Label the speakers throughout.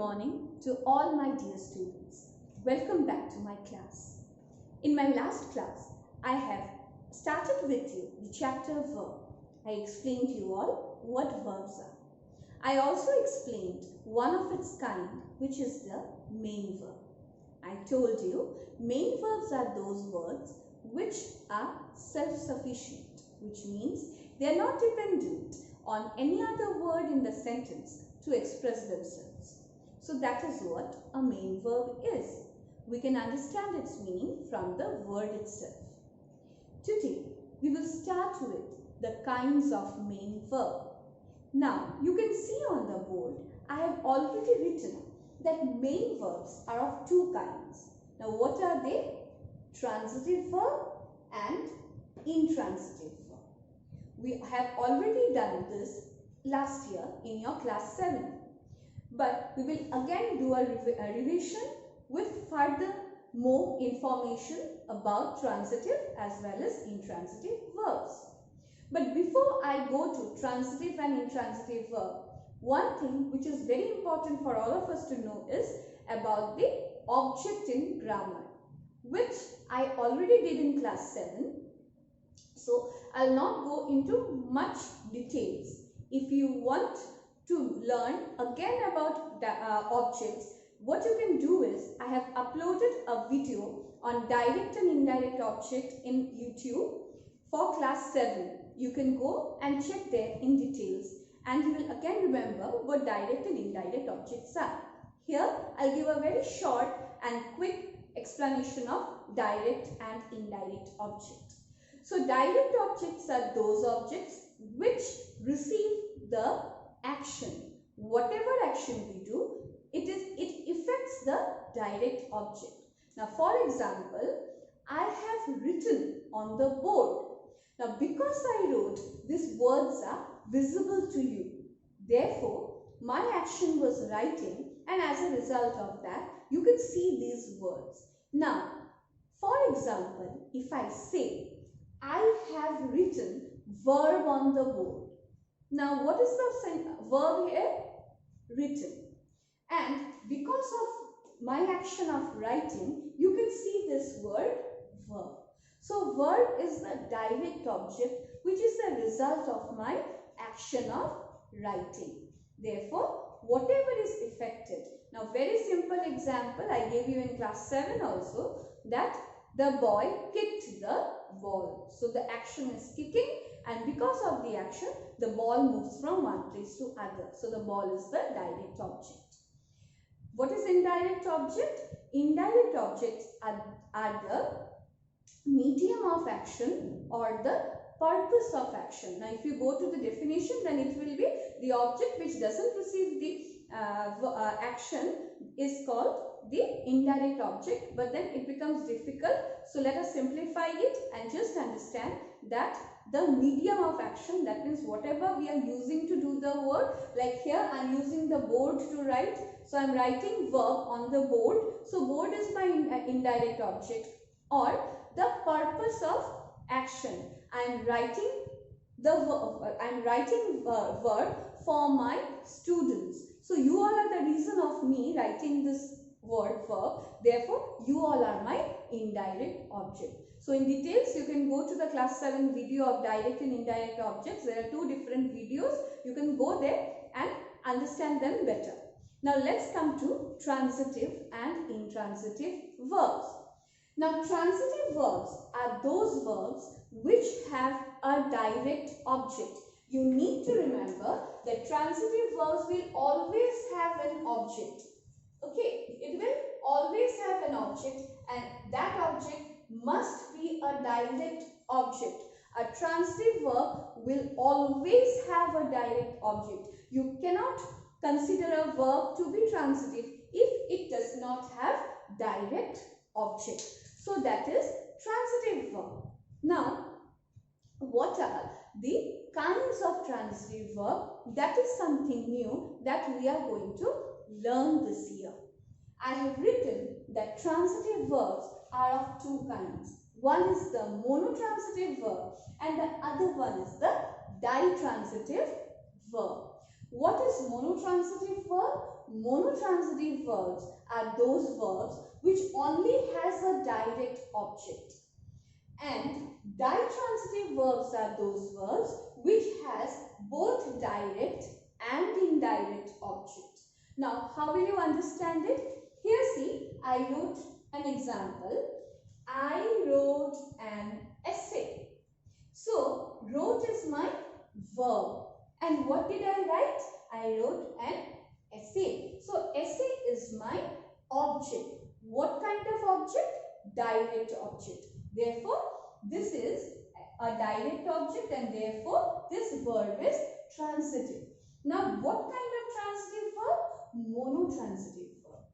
Speaker 1: morning to all my dear students. Welcome back to my class. In my last class, I have started with you the chapter Verb. I explained to you all what verbs are. I also explained one of its kind, which is the main verb. I told you main verbs are those words which are self-sufficient, which means they are not dependent on any other word in the sentence to express themselves. So that is what a main verb is. We can understand its meaning from the word itself. Today we will start with the kinds of main verb. Now you can see on the board I have already written that main verbs are of two kinds. Now what are they? Transitive verb and intransitive verb. We have already done this last year in your class 7. But we will again do a revision with further more information about transitive as well as intransitive verbs. But before I go to transitive and intransitive verb, one thing which is very important for all of us to know is about the object in grammar, which I already did in class 7. So I'll not go into much details. If you want to learn again about the objects, what you can do is I have uploaded a video on direct and indirect object in YouTube for class 7. You can go and check there in details and you will again remember what direct and indirect objects are. Here I'll give a very short and quick explanation of direct and indirect object. So direct objects are those objects which receive the action. Whatever action we do, it affects the direct object. Now for example, I have written on the board. Now because I wrote, these words are visible to you. Therefore, my action was writing, and as a result of that, you can see these words. Now, for example, if I say, I have written verb on the board. Now, what is the verb here? Written. And because of my action of writing, you can see this word verb. So, verb is the direct object which is the result of my action of writing. Therefore, whatever is affected. Now, very simple example I gave you in class 7 also, that the boy kicked the ball. So, the action is kicking, and because of the action, the ball moves from one place to other. So, the ball is the direct object. What is indirect object? Indirect objects are the medium of action or the purpose of action. Now, if you go to the definition, then it will be the object which doesn't receive the action is called the indirect object, but then it becomes difficult. So, let us simplify it and just understand that the medium of action, that means whatever we are using to do the word, like here I am using the board to write. So, I am writing verb on the board. So, board is my indirect object, or the purpose of action. I am writing the verb for my students. So, you all are the reason of me writing this word verb. Therefore, you all are my indirect object. So, in details, you can go to the class 7 video of direct and indirect objects. There are two different videos. You can go there and understand them better. Now, let's come to transitive and intransitive verbs. Now, transitive verbs are those verbs which have a direct object. You need to remember that transitive verbs will always have an object. Okay, it will always have an object, and that object must be a direct object. A transitive verb will always have a direct object. You cannot consider a verb to be transitive if it does not have direct object. So that is transitive verb. Now, what are the kinds of transitive verb? That is something new that we are going to learn this year. I have written that transitive verbs are of two kinds. One is the monotransitive verb and the other one is the ditransitive verb. What is monotransitive verb? monotransitive verbs are those verbs which only has a direct object, and ditransitive verbs are those verbs which has both direct and indirect object. Now, how will you understand it? Here see, I wrote an example. I wrote an essay. So, wrote is my verb. And what did I write? I wrote an essay. So, essay is my object. What kind of object? Direct object. Therefore, this is a direct object and therefore this verb is transitive. Now, what kind of transitive verb? Monotransitive verb.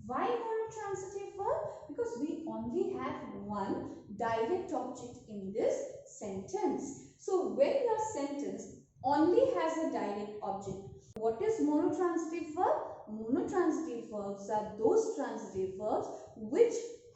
Speaker 1: Why monotransitive verb? Because we only have one direct object in this sentence. So, when your sentence only has a direct object, what is monotransitive verb? Monotransitive verbs are those transitive verbs which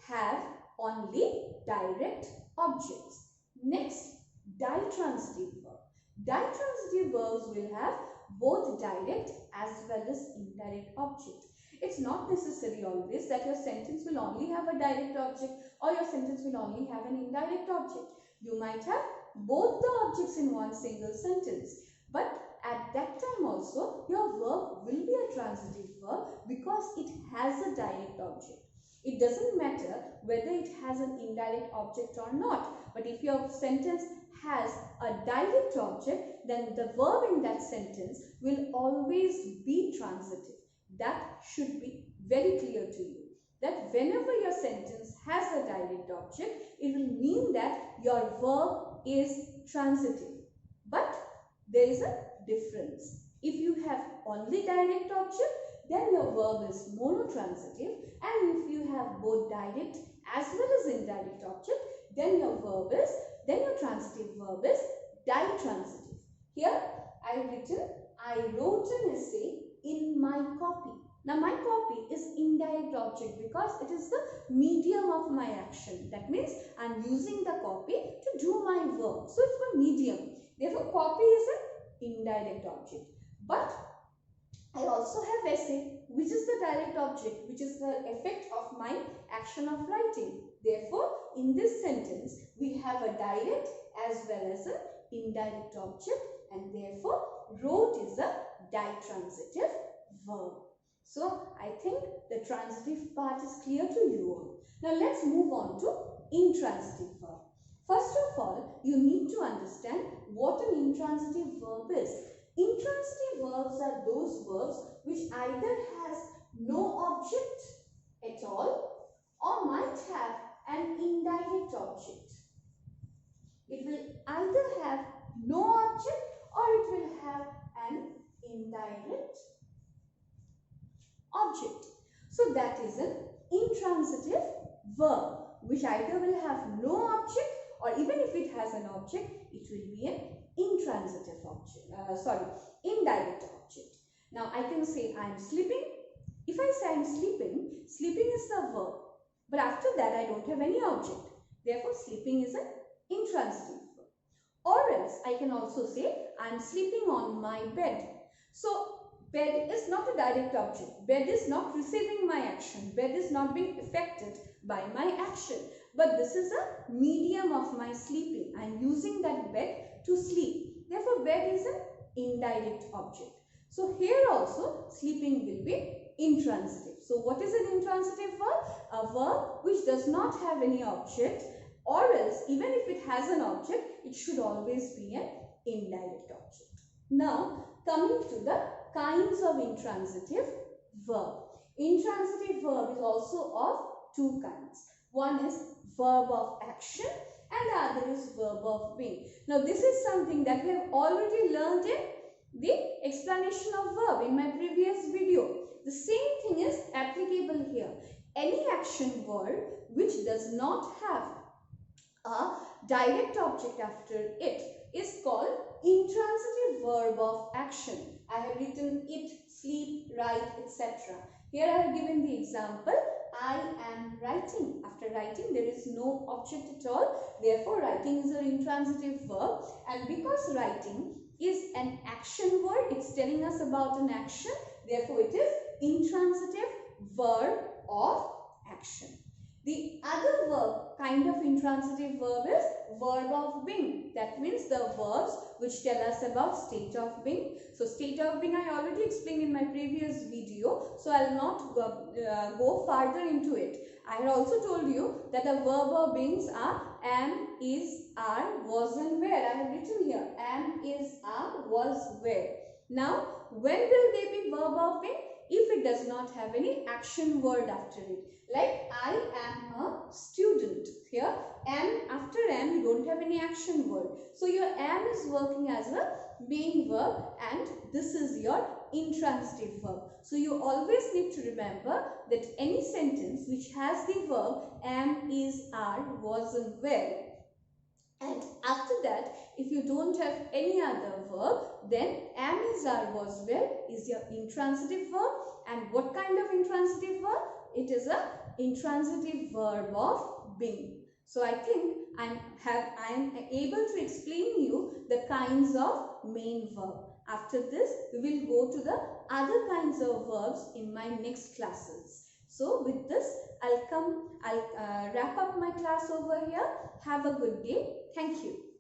Speaker 1: have only direct objects. Next, ditransitive verb. Ditransitive verbs will have both direct as well as indirect object. It's not necessary always that your sentence will only have a direct object or your sentence will only have an indirect object. You might have both the objects in one single sentence, but at that time also your verb will be a transitive verb because it has a direct object. It doesn't matter whether it has an indirect object or not, but if your sentence has a direct object, then the verb in that sentence will always be transitive. That should be very clear to you, that whenever your sentence has a direct object, it will mean that your verb is transitive. But there is a difference. If you have only direct object, then your verb is monotransitive, and if you have both direct as well as indirect object, then your transitive verb is ditransitive. Here I wrote an essay in my copy. Now my copy is indirect object because it is the medium of my action. That means I am using the copy to do my work. So it's the medium. Therefore copy is an indirect object. But I also have essay, which is the direct object, which is the effect of my action of writing. Therefore, in this sentence, we have a direct as well as an indirect object, and therefore, wrote is a ditransitive verb. So, I think the transitive part is clear to you all. Now, let's move on to intransitive verb. First of all, you need to understand what an intransitive verb is. Intransitive verbs are those verbs which either has no object at all or might have an indirect object. It will either have no object or it will have an indirect object. So that is an intransitive verb which either will have no object or even if it has an object, it will be an intransitive object, indirect object. Now I can say I am sleeping. If I say I am sleeping, sleeping is the verb. But after that I don't have any object. Therefore sleeping is an intransitive verb. Or else I can also say I am sleeping on my bed. So bed is not a direct object. Bed is not receiving my action. Bed is not being affected by my action. But this is a medium of my sleeping. I am using that bed to sleep. Therefore, bed is an indirect object. So, here also sleeping will be intransitive. So, what is an intransitive verb? A verb which does not have any object, or else even if it has an object, it should always be an indirect object. Now, coming to the kinds of intransitive verb. Intransitive verb is also of two kinds. One is verb of action and the other is verb of being. Now this is something that we have already learned in the explanation of verb in my previous video. The same thing is applicable here. Any action word which does not have a direct object after it is called intransitive verb of action. I have written eat, sleep, write, etc. Here I have given the example. I am writing. After writing, there is no object at all. Therefore, writing is an intransitive verb. And because writing is an action word, it's telling us about an action. Therefore, it is intransitive verb of action. The other verb, kind of intransitive verb, is verb of being. That means the verbs which tell us about state of being. So state of being I already explained in my previous video, so I will not go further into it. I had also told you that the verb of beings are am, is, are, was and were. I have written here am, is, are, was, were. Now when will they be verb of being? If it does not have any action word after it. Like I am a student. Here am, after am you don't have any action word. So your am is working as a being verb and this is your intransitive verb. So you always need to remember that any sentence which has the verb am, is, are, was and were, and after that if you don't have any other verb, then am, is, are, was, were is your intransitive verb. And what kind of intransitive verb? It is a intransitive verb of being. So I think I am able to explain you the kinds of main verb. After this we will go to the other kinds of verbs in my next classes. So with this I'll wrap up my class over here. Have a good day. Thank you.